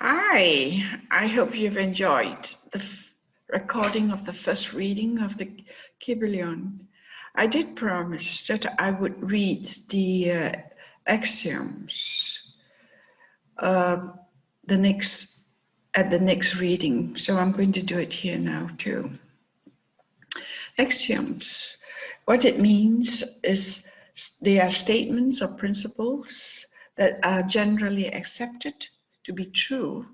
Hi, I hope you've enjoyed the recording of the first reading of the Kybalion. I did promise that I would read the axioms at the next reading, so I'm going to do it here now too. Axioms, what it means is they are statements or principles that are generally accepted to be true,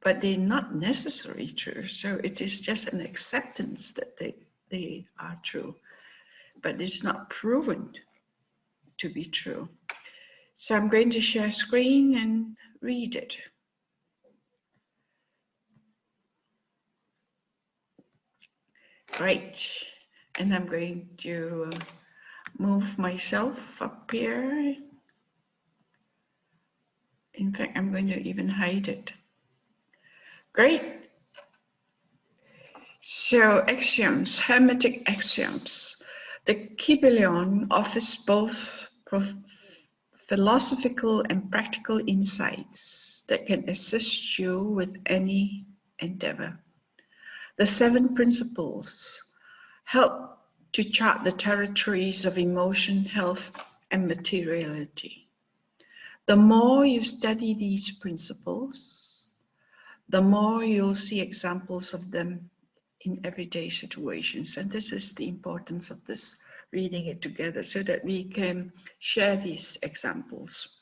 but they're not necessarily true. So it is just an acceptance that they are true, but it's not proven to be true. So I'm going to share screen and read it. Great. And I'm going to move myself up here. In fact, I'm going to even hide it. Great. So axioms, Hermetic axioms. The Kybalion offers both philosophical and practical insights that can assist you with any endeavor. The 7 principles help to chart the territories of emotion, health, and materiality. The more you study these principles, the more you'll see examples of them in everyday situations. And this is the importance of this reading it together so that we can share these examples.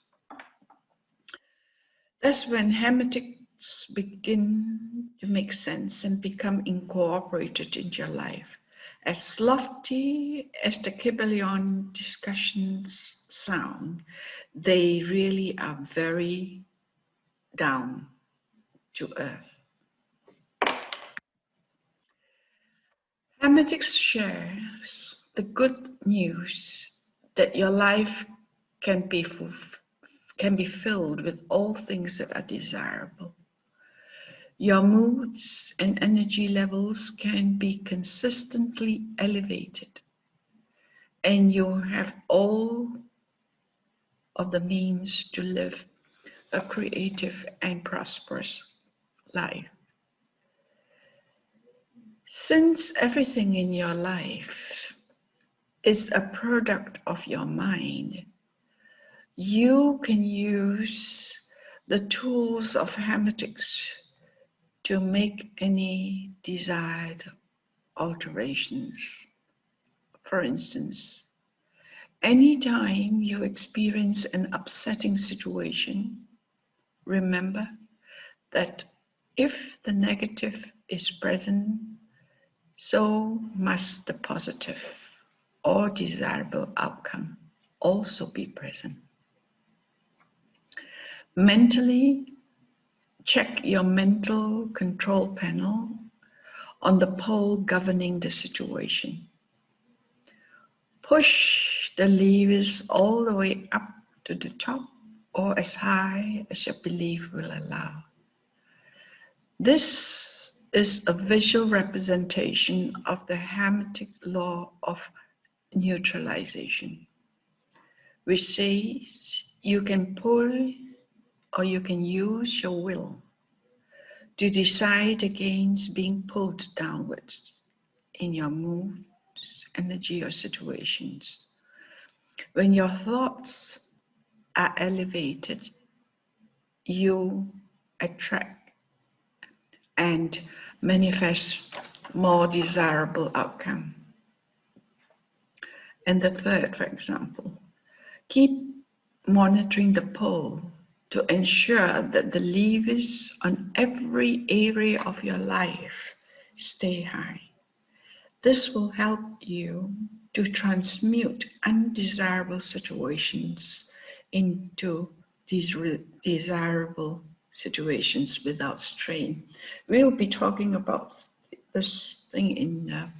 That's when Hermetics begin to make sense and become incorporated into your life. As lofty as the Kybalion discussions sound, they really are very down to earth. Hermetics shares the good news that your life can be filled with all things that are desirable. Your moods and energy levels can be consistently elevated, and you have all of the means to live a creative and prosperous life. Since everything in your life is a product of your mind, you can use the tools of Hermetics to make any desired alterations. For instance, anytime you experience an upsetting situation, remember that if the negative is present, so must the positive or desirable outcome also be present. Mentally, check your mental control panel on the pole governing the situation. Push the levers all the way up to the top or as high as your belief will allow. This is a visual representation of the Hermetic law of neutralization, which says you can pull or you can use your will to decide against being pulled downwards in your moods, energy, or situations. When your thoughts are elevated, you attract and manifest more desirable outcome. And the third, for example, keep monitoring the pole to ensure that the levers on every area of your life stay high. This will help you to transmute undesirable situations into these desirable situations without strain. We'll be talking about this thing in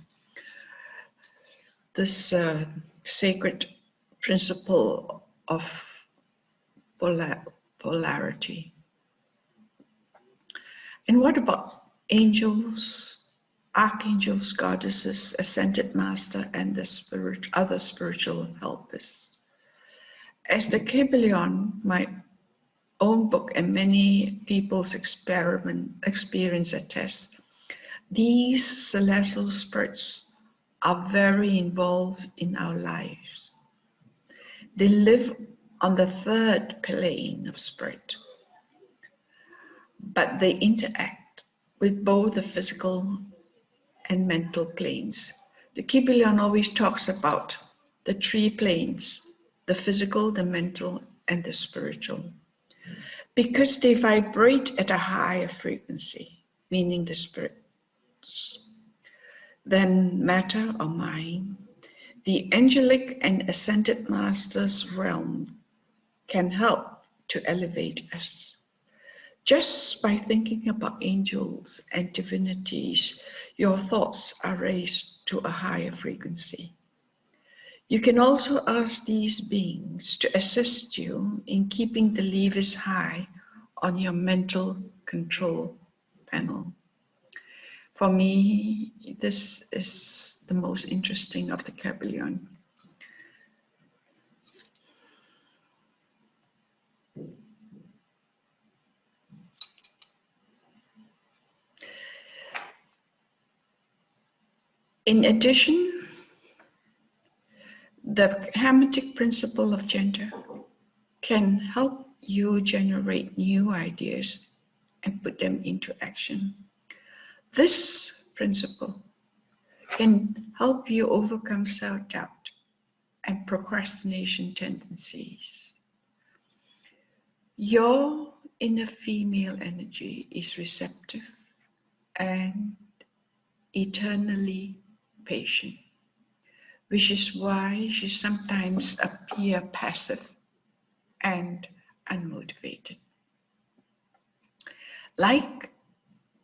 this sacred principle of polarity. And what about angels, archangels, goddesses, ascended master, and the other spiritual helpers? As the Kybalion might own book and many people's experience attest, these celestial spirits are very involved in our lives. They live on the third plane of spirit, but they interact with both the physical and mental planes. The Kybalion always talks about the three planes, the physical, the mental, and the spiritual, because they vibrate at a higher frequency, meaning the spirits, than matter or mind. The angelic and ascended masters realm can help to elevate us. Just by thinking about angels and divinities, your thoughts are raised to a higher frequency. You can also ask these beings to assist you in keeping the levers high on your mental control panel. For me, this is the most interesting of the Kybalion. In addition, the Hermetic principle of gender can help you generate new ideas and put them into action. This principle can help you overcome self-doubt and procrastination tendencies. Your inner female energy is receptive and eternally patient, which is why she sometimes appears passive and unmotivated. Like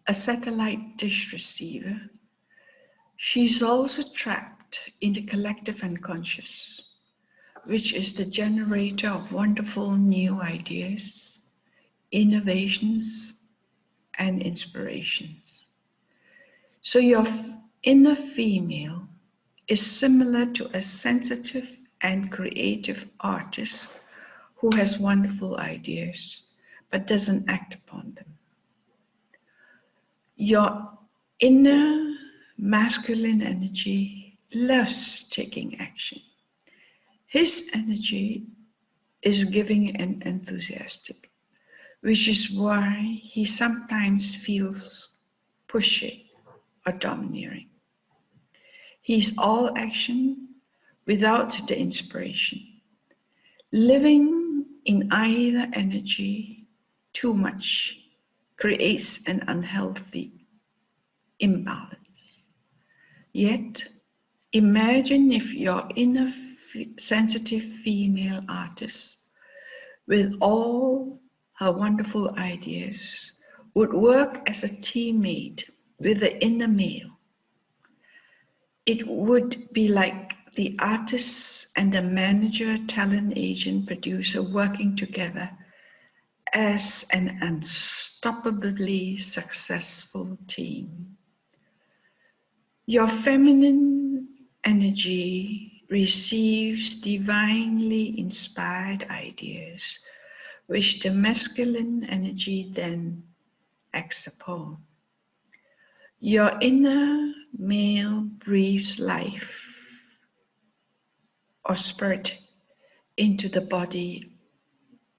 a satellite dish receiver, she's also trapped in the collective unconscious, which is the generator of wonderful new ideas, innovations, and inspirations. So your inner female is similar to a sensitive and creative artist who has wonderful ideas but doesn't act upon them. Your inner masculine energy loves taking action. His energy is giving and enthusiastic, which is why he sometimes feels pushy or domineering. He's all action without the inspiration. Living in either energy too much creates an unhealthy imbalance. Yet, imagine if your inner sensitive female artist, with all her wonderful ideas, would work as a teammate with the inner male. It would be like the artist and the manager, talent agent, producer working together as an unstoppably successful team. Your feminine energy receives divinely inspired ideas, which the masculine energy then acts upon. Your inner male breathes life or spirit into the body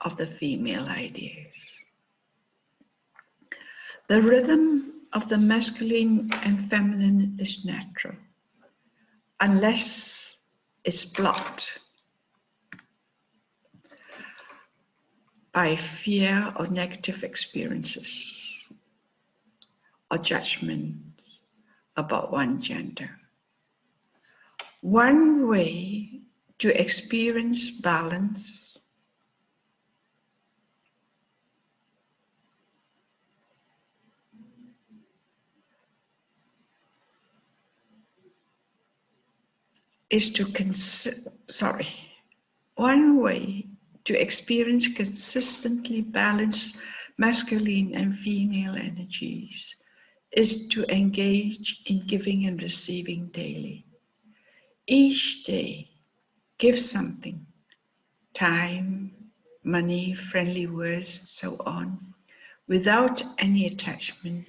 of the female ideas. The rhythm of the masculine and feminine is natural, unless it's blocked by fear or negative experiences or judgment about one gender. One way to experience balance is to one way to experience consistently balanced masculine and female energies is to engage in giving and receiving daily. Each day, give something: time, money, friendly words, so on, without any attachment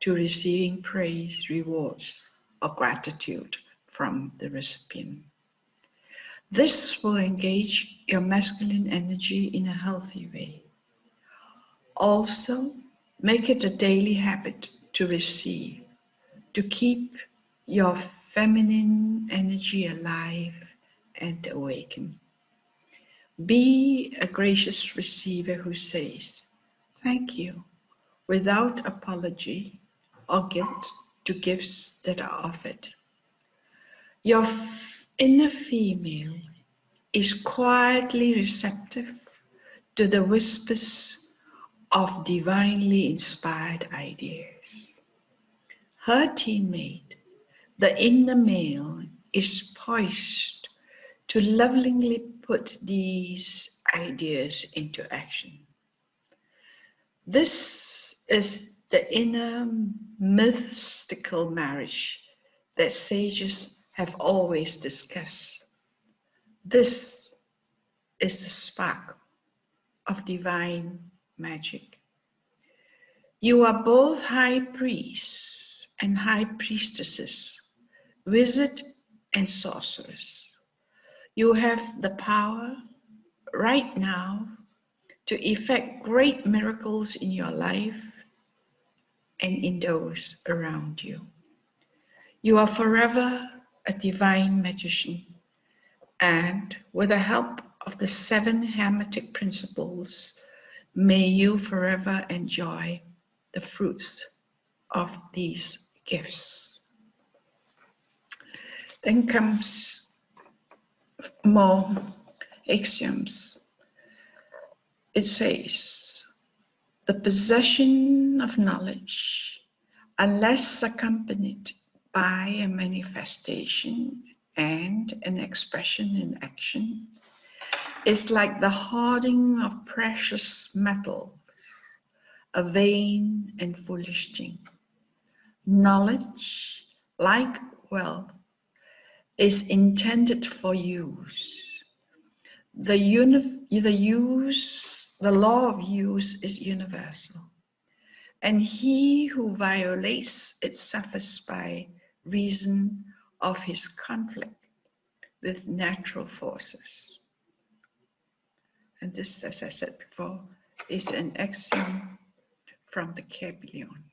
to receiving praise, rewards, or gratitude from the recipient. This will engage your masculine energy in a healthy way. Also, make it a daily habit to receive, to keep your feminine energy alive and awakened. Be a gracious receiver who says, "Thank you," without apology or guilt to gifts that are offered. Your inner female is quietly receptive to the whispers of divinely inspired ideas. Her teammate, the inner male, is poised to lovingly put these ideas into action. This is the inner mystical marriage that sages have always discussed. This is the spark of divine magic. You are both high priests and high priestesses, wizard and sorceress. You have the power right now to effect great miracles in your life and in those around you. You are forever a divine magician, and with the help of the 7 Hermetic principles, may you forever enjoy the fruits of these gifts. Then comes more axioms. It says, the possession of knowledge, unless accompanied by a manifestation and an expression in action, is like the hoarding of precious metals, a vain and foolish thing. Knowledge, like wealth, is intended for use. The law of use is universal, and he who violates it suffers by reason of his conflict with natural forces. And this, as I said before, is an axiom from the Kybalion.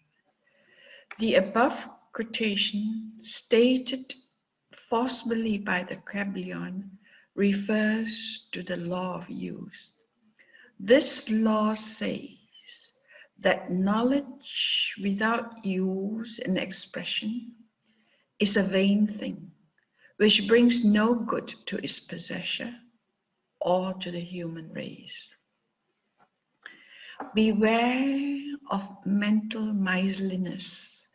The above quotation, stated forcibly by the Kybalion, refers to the law of use. This law says that knowledge without use and expression is a vain thing, which brings no good to its possessor or to the human race. Beware of mental miserliness,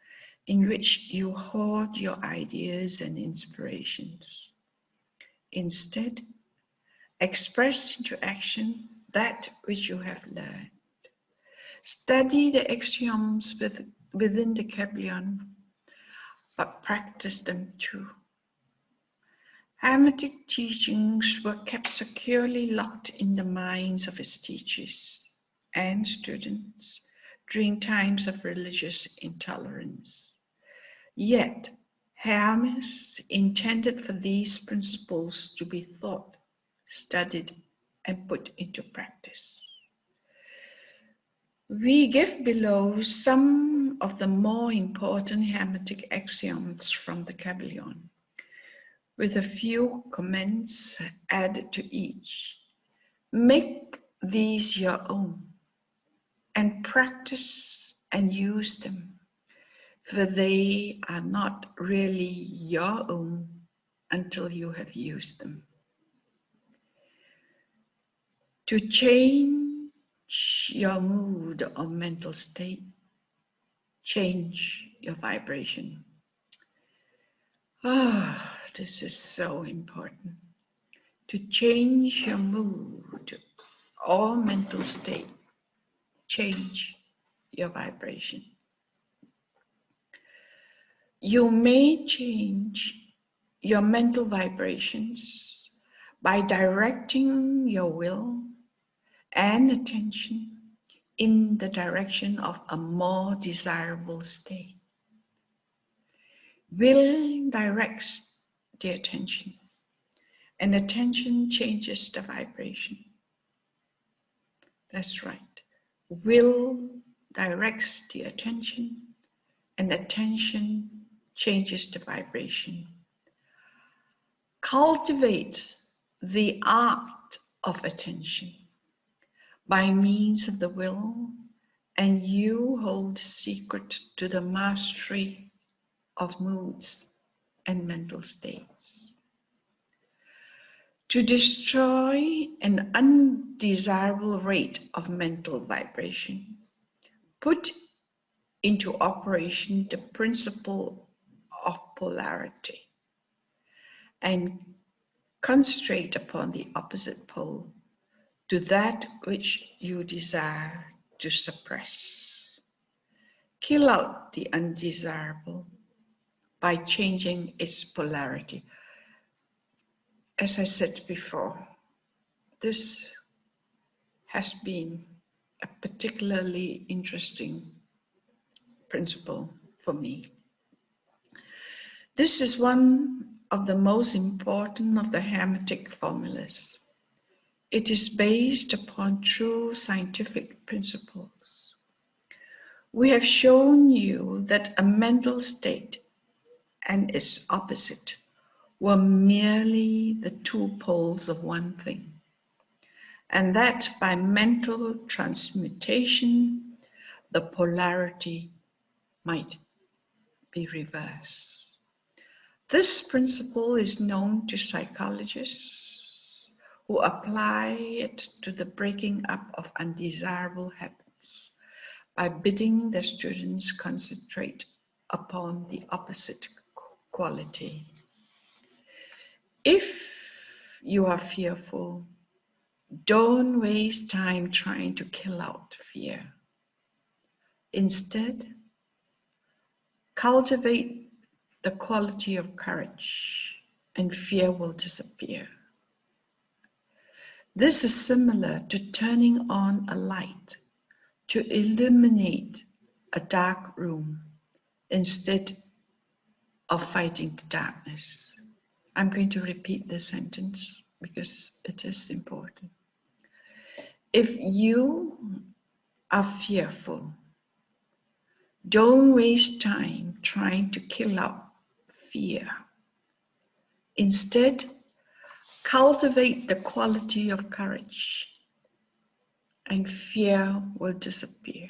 in which you hoard your ideas and inspirations. Instead, express into action that which you have learned. Study the axioms within the Kybalion, but practice them too. Hermetic teachings were kept securely locked in the minds of its teachers and students during times of religious intolerance. Yet, Hermes intended for these principles to be thought, studied, and put into practice. We give below some of the more important Hermetic axioms from the Kybalion, with a few comments added to each. Make these your own, and practice and use them, for they are not really your own until you have used them. To change your mood or mental state, change your vibration. This is so important. To change your mood or mental state, change your vibration. You may change your mental vibrations by directing your will and attention in the direction of a more desirable state. Will directs the attention, and attention changes the vibration. That's right. Will directs the attention, and attention changes the vibration. Cultivate the art of attention by means of the will, and you hold the secret to the mastery of moods and mental states. To destroy an undesirable rate of mental vibration, put into operation the principle of polarity and concentrate upon the opposite pole to that which you desire to suppress. Kill out the undesirable by changing its polarity. As I said before, this has been a particularly interesting principle for me. This is one of the most important of the Hermetic formulas. It is based upon true scientific principles. We have shown you that a mental state and its opposite were merely the two poles of one thing, and that by mental transmutation, the polarity might be reversed. This principle is known to psychologists who apply it to the breaking up of undesirable habits by bidding their students concentrate upon the opposite quality. If you are fearful, don't waste time trying to kill out fear. Instead, cultivate the quality of courage, and fear will disappear. This is similar to turning on a light to illuminate a dark room instead of fighting the darkness. I'm going to repeat this sentence because it is important. If you are fearful, don't waste time trying to kill out fear. Instead, cultivate the quality of courage, and fear will disappear.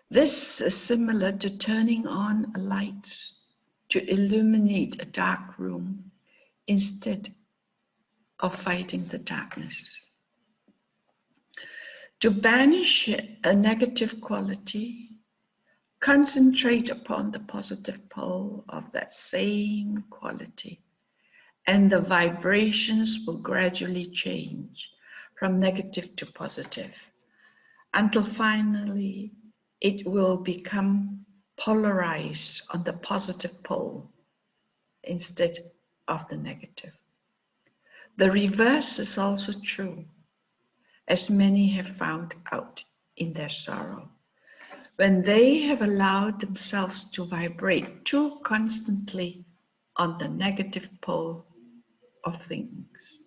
This is similar to turning on a light to illuminate a dark room instead of fighting the darkness. To banish a negative quality, concentrate upon the positive pole of that same quality, and the vibrations will gradually change from negative to positive, until finally it will become polarized on the positive pole instead of the negative. The reverse is also true, as many have found out in their sorrow, when they have allowed themselves to vibrate too constantly on the negative pole of things.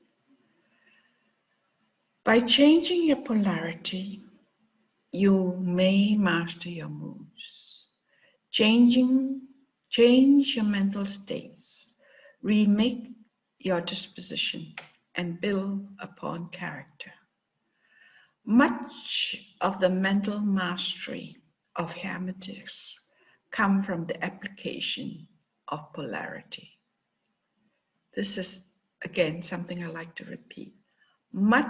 By changing your polarity, you may master your moods. Change your mental states, remake your disposition, and build upon character. Much of the mental mastery of Hermetics come from the application of polarity. This is, again, something I like to repeat. Much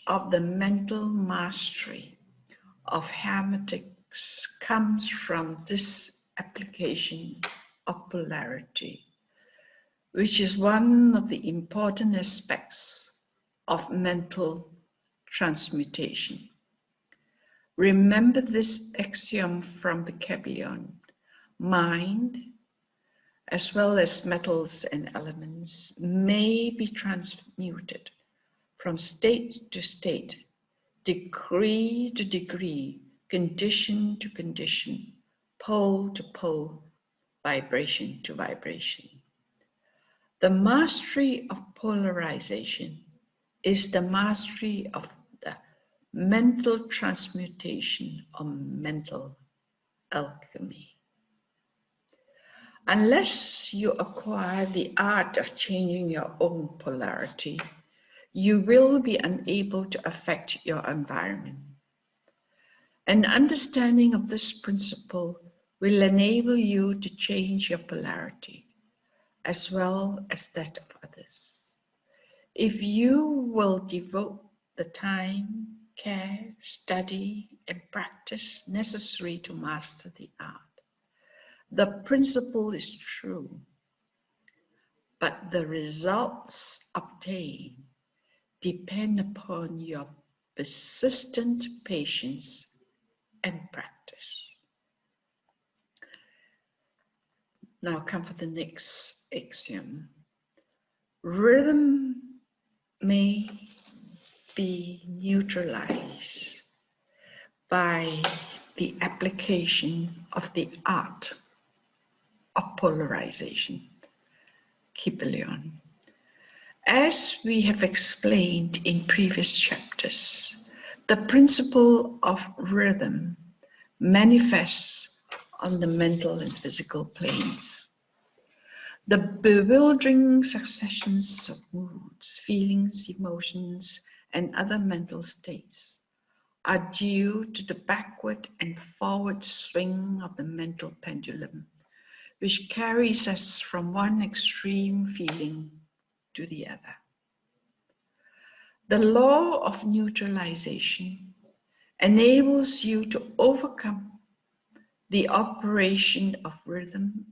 of the mental mastery of Hermetics comes from this application of polarity, which is one of the important aspects of mental transmutation. Remember this axiom from the Kybalion: mind, as well as metals and elements, may be transmuted from state to state, degree to degree, condition to condition, pole to pole, vibration to vibration. The mastery of polarization is the mastery of the mental transmutation or mental alchemy. Unless you acquire the art of changing your own polarity, you will be unable to affect your environment. An understanding of this principle will enable you to change your polarity, as well as that of others. If you will devote the time, care, study, and practice necessary to master the art, the principle is true, but the results obtained depend upon your persistent patience and practice. Now come for the next axiom. Rhythm may be neutralized by the application of the art of polarization, Kybalion. As we have explained in previous chapters, the principle of rhythm manifests on the mental and physical planes. The bewildering successions of moods, feelings, emotions, and other mental states are due to the backward and forward swing of the mental pendulum, which carries us from one extreme feeling to the other. The law of neutralization enables you to overcome the operation of rhythm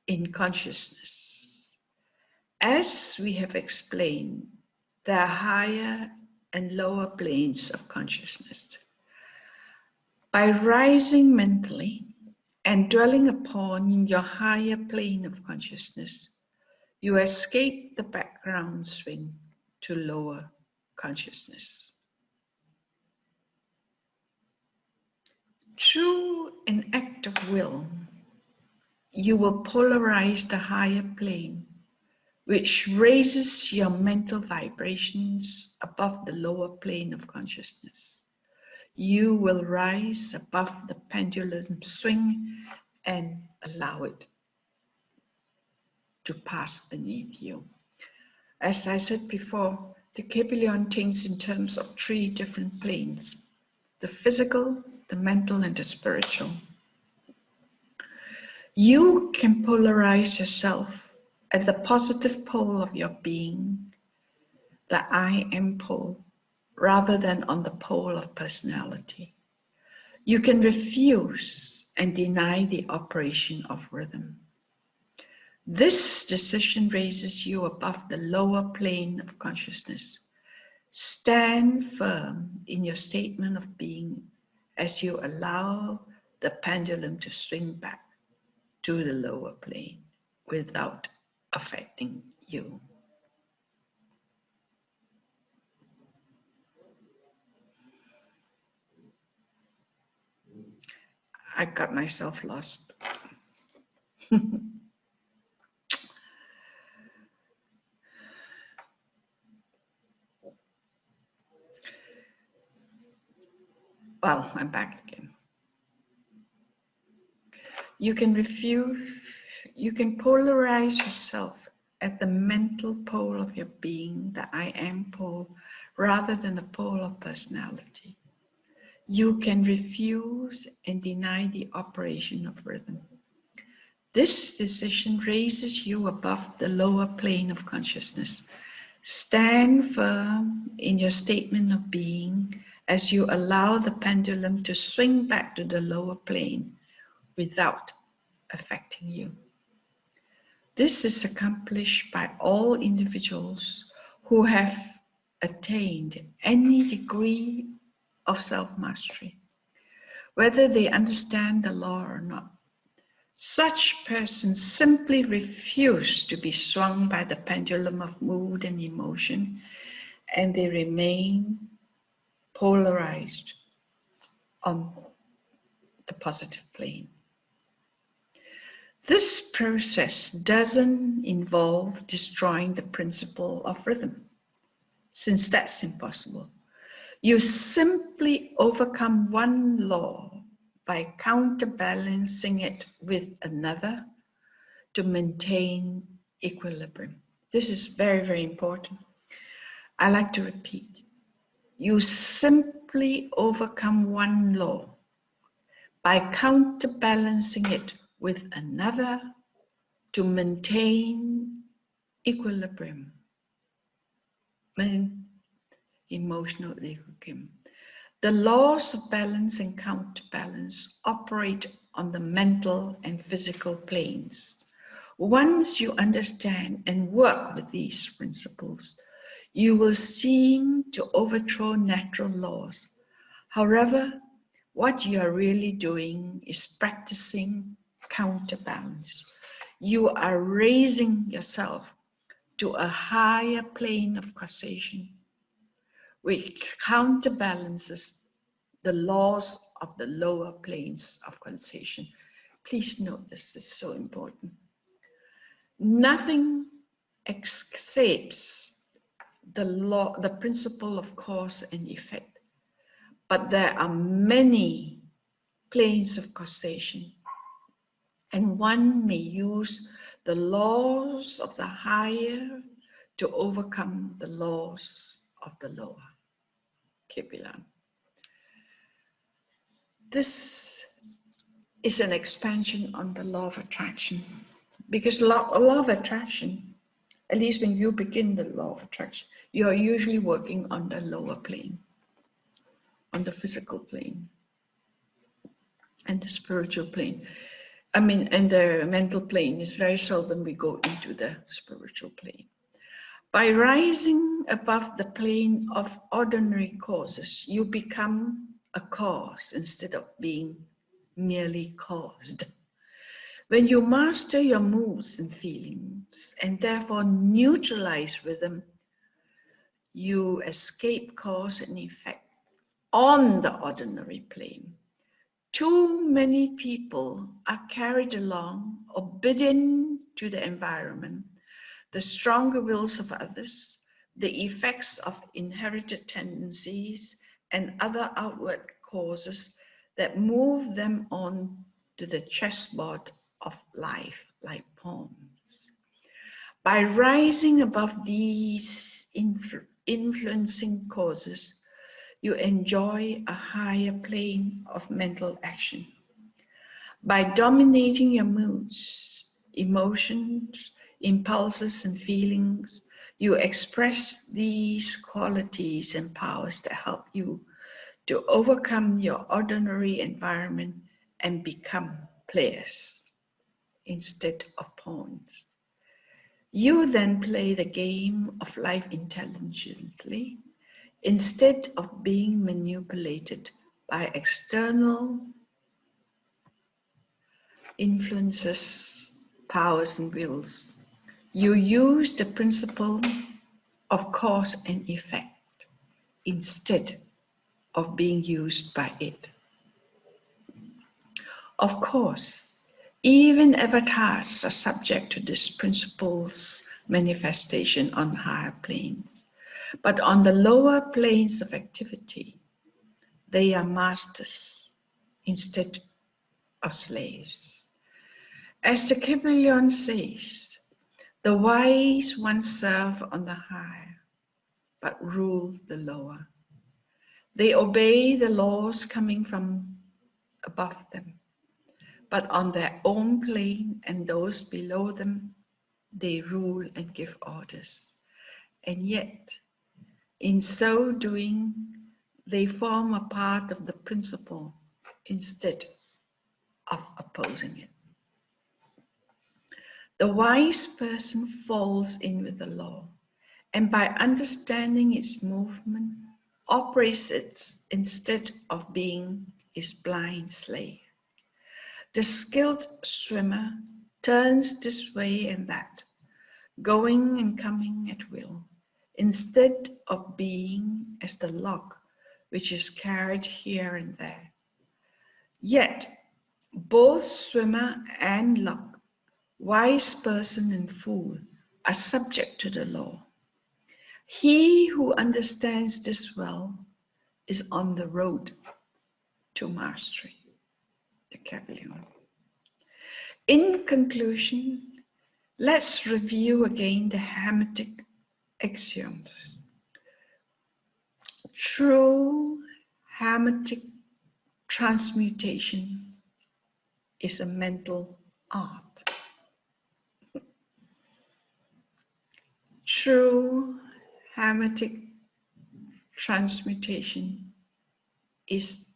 in consciousness. As we have explained, there are higher and lower planes of consciousness. By rising mentally and dwelling upon your higher plane of consciousness, you escape the background swing to lower consciousness. Through an act of will, you will polarize the higher plane, which raises your mental vibrations above the lower plane of consciousness. You will rise above the pendulum swing and allow it to pass beneath you. As I said before, the Kybalion thinks in terms of three different planes: the physical, the mental, and the spiritual. You can polarize yourself at the positive pole of your being, the I am pole, rather than on the pole of personality. You can refuse and deny the operation of rhythm. This decision raises you above the lower plane of consciousness. Stand firm in your statement of being as you allow the pendulum to swing back to the lower plane without affecting you. I got myself lost. Well, I'm back again. You can polarize yourself at the mental pole of your being, the I am pole, rather than the pole of personality. You can refuse and deny the operation of rhythm. This decision raises you above the lower plane of consciousness. Stand firm in your statement of being as you allow the pendulum to swing back to the lower plane without affecting you. This is accomplished by all individuals who have attained any degree of self-mastery, whether they understand the law or not. Such persons simply refuse to be swung by the pendulum of mood and emotion and they remain polarized on the positive plane. This process doesn't involve destroying the principle of rhythm, since that's impossible. You simply overcome one law by counterbalancing it with another to maintain equilibrium. This is very, very important. I like to repeat. You simply overcome one law by counterbalancing it with another to maintain equilibrium, emotional equilibrium. The laws of balance and counterbalance operate on the mental and physical planes. Once you understand and work with these principles, you will seem to overthrow natural laws. However, what you are really doing is practicing counterbalance. You are raising yourself to a higher plane of causation, which counterbalances the laws of the lower planes of causation. Please note this is so important. Nothing escapes the law, the principle of cause and effect, but there are many planes of causation, and one may use the laws of the higher to overcome the laws of the lower. Kybalion. This is an expansion on the law of attraction, because law of attraction, at least when you begin the law of attraction, you are usually working on the lower plane, on the physical plane and the spiritual plane. And the mental plane is very seldom we go into the spiritual plane. By rising above the plane of ordinary causes, you become a cause instead of being merely caused. When you master your moods and feelings and therefore neutralize rhythm, you escape cause and effect on the ordinary plane. Too many people are carried along, obedient to the environment, the stronger wills of others, the effects of inherited tendencies, and other outward causes that move them on to the chessboard of life like pawns. By rising above these influencing causes, you enjoy a higher plane of mental action. By dominating your moods, emotions, impulses, and feelings, you express these qualities and powers that help you to overcome your ordinary environment and become players instead of pawns. You then play the game of life intelligently instead of being manipulated by external influences, powers, and wills. You use the principle of cause and effect instead of being used by it. Of course, even avatars are subject to this principle's manifestation on higher planes, but on the lower planes of activity, they are masters instead of slaves. As the Kybalion says, the wise ones serve on the higher, but rule the lower. They obey the laws coming from above them, but on their own plane and those below them, they rule and give orders. And yet, in so doing, they form a part of the principle instead of opposing it. The wise person falls in with the law, and by understanding its movement, operates it instead of being its blind slave. The skilled swimmer turns this way and that, going and coming at will, instead of being as the log which is carried here and there. Yet, both swimmer and log, wise person and fool, are subject to the law. He who understands this well is on the road to mastery. The Kybalion. In conclusion, let's review again the Hermetic Axioms. True Hermetic transmutation is a mental art. True Hermetic transmutation is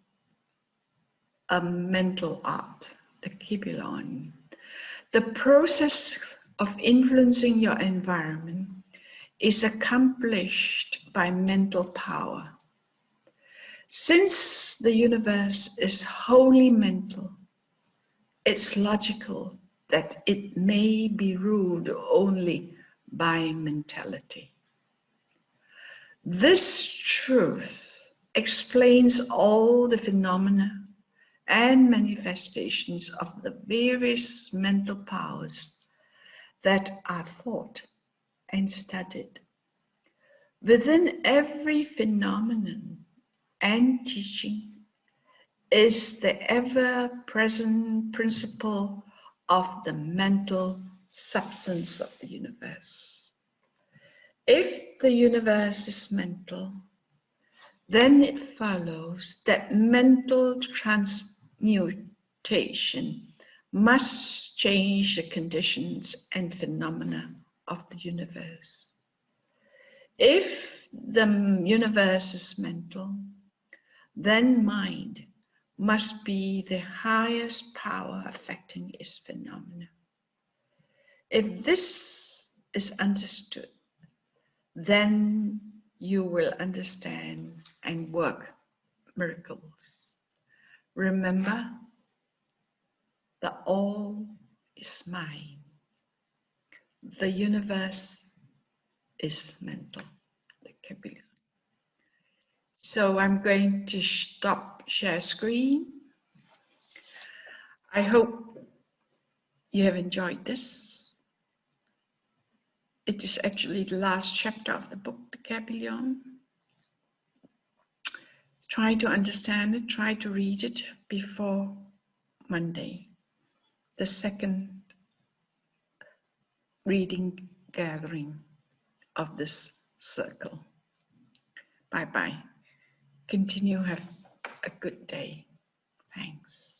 a mental art, the Kybalion. The process of influencing your environment is accomplished by mental power. Since the universe is wholly mental, it's logical that it may be ruled only by mentality. This truth explains all the phenomena and manifestations of the various mental powers that are thought and studied. Within every phenomenon and teaching is the ever-present principle of the mental substance of the universe. If the universe is mental, then it follows that mental transmutation must change the conditions and phenomena of the universe. If the universe is mental, then mind must be the highest power affecting its phenomena. If this is understood, then you will understand and work miracles. Remember, the all is mind. The universe is mental, the Kybalion. So I'm going to stop share screen. I hope you have enjoyed this. It is actually the last chapter of the book, the Kybalion. Try to understand it, try to read it before Monday, the second reading gathering of this circle. Bye-bye. Continue, have a good day. Thanks.